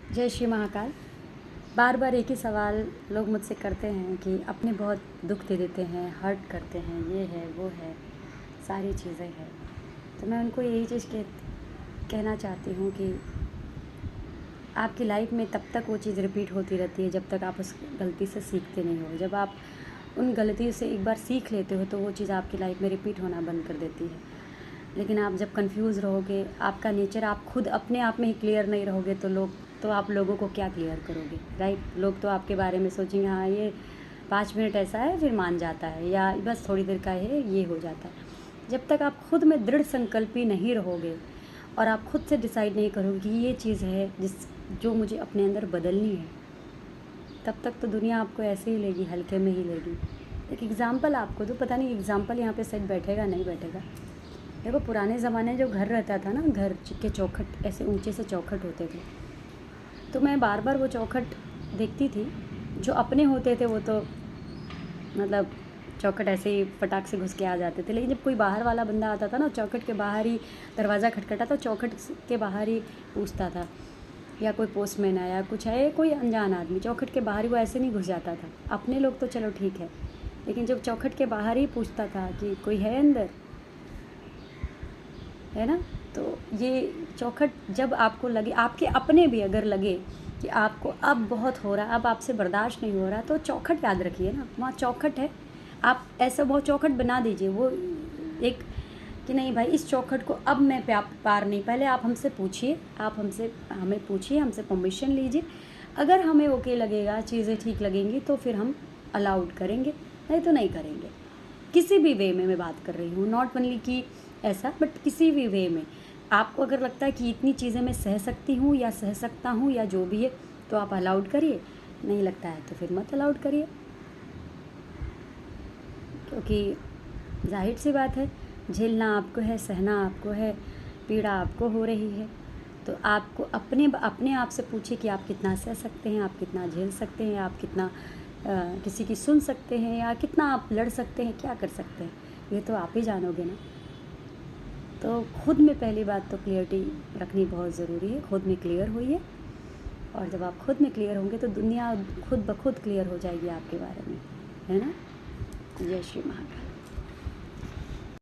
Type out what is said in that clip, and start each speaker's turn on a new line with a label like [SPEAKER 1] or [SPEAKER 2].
[SPEAKER 1] जय श्री महाकाल। बार बार एक ही सवाल लोग मुझसे करते हैं कि अपने बहुत दुख दे देते हैं, हर्ट करते हैं, ये है वो है, सारी चीज़ें हैं। तो मैं उनको यही चीज़ कहना चाहती हूँ कि आपकी लाइफ में तब तक वो चीज़ रिपीट होती रहती है जब तक आप उस गलती से सीखते नहीं हो। जब आप उन गलती से एक बार सीख लेते हो तो वो चीज़ आपकी लाइफ में रिपीट होना बंद कर देती है। लेकिन आप जब कंफ्यूज रहोगे, आपका नेचर आप खुद अपने आप में ही क्लियर नहीं रहोगे तो आप लोगों को क्या क्लियर करोगे, राइट। लोग तो आपके बारे में सोचेंगे हाँ ये 5 मिनट ऐसा है फिर मान जाता है, या बस थोड़ी देर का है ये हो जाता है। जब तक आप खुद में दृढ़ संकल्पी नहीं रहोगे और आप खुद से डिसाइड नहीं करोगे कि ये चीज़ है जो मुझे अपने अंदर बदलनी है, तब तक तो दुनिया आपको ऐसे ही लेगी, हल्के में ही लेगी। एक एग्ज़ाम्पल आपको तो पता नहीं एग्ज़ाम्पल यहाँ पे सेट बैठेगा नहीं बैठेगा। देखो पुराने ज़माने जो घर रहता था ना, घर के चौखट ऐसे ऊंचे से चौखट होते थे, तो मैं बार बार वो चौखट देखती थी। जो अपने होते थे वो तो मतलब चौखट ऐसे ही फटाक से घुस के आ जाते थे, लेकिन जब कोई बाहर वाला बंदा आता था ना, चौखट के बाहर ही दरवाज़ा खटखटा तो चौखट के बाहर ही पूछता था, या कोई पोस्टमैन आया कुछ है, कोई अनजान आदमी चौखट के बाहर ही वो ऐसे नहीं घुस जाता था। अपने लोग तो चलो ठीक है, लेकिन जब चौखट के बाहर ही पूछता था कि कोई है अंदर, है ना, तो ये चौखट जब आपको लगे, आपके अपने भी अगर लगे कि आपको अब बहुत हो रहा, अब आपसे बर्दाश्त नहीं हो रहा, तो चौखट याद रखिए ना, वहाँ चौखट है। आप ऐसा वो चौखट बना दीजिए, वो एक कि नहीं भाई इस चौखट को अब मैं पार नहीं, पहले आप हमसे पूछिए, हमें पूछिए, हमसे परमिशन लीजिए। अगर हमें ओके लगेगा, चीज़ें ठीक लगेंगी तो फिर हम अलाउड करेंगे, नहीं तो नहीं करेंगे। किसी भी वे में मैं बात कर रही हूँ, नॉट ओनली कि ऐसा, बट किसी भी वे में आपको अगर लगता है कि इतनी चीज़ें मैं सह सकती हूँ या सह सकता हूँ या जो भी है, तो आप अलाउड करिए। नहीं लगता है तो फिर मत अलाउड करिए, क्योंकि जाहिर सी बात है, झेलना आपको है, सहना आपको है, पीड़ा आपको हो रही है। तो आपको अपने आप से पूछिए कि आप कितना सह सकते हैं, आप कितना झेल सकते हैं, आप कितना किसी की सुन सकते हैं, या कितना आप लड़ सकते हैं, क्या कर सकते हैं, ये तो आप ही जानोगे ना। तो खुद में पहली बात तो क्लियरिटी रखनी बहुत ज़रूरी है। खुद में क्लियर होइए, और जब आप खुद में क्लियर होंगे तो दुनिया खुद ब खुद क्लियर हो जाएगी आपके बारे में, है ना। जय श्री महाकाल।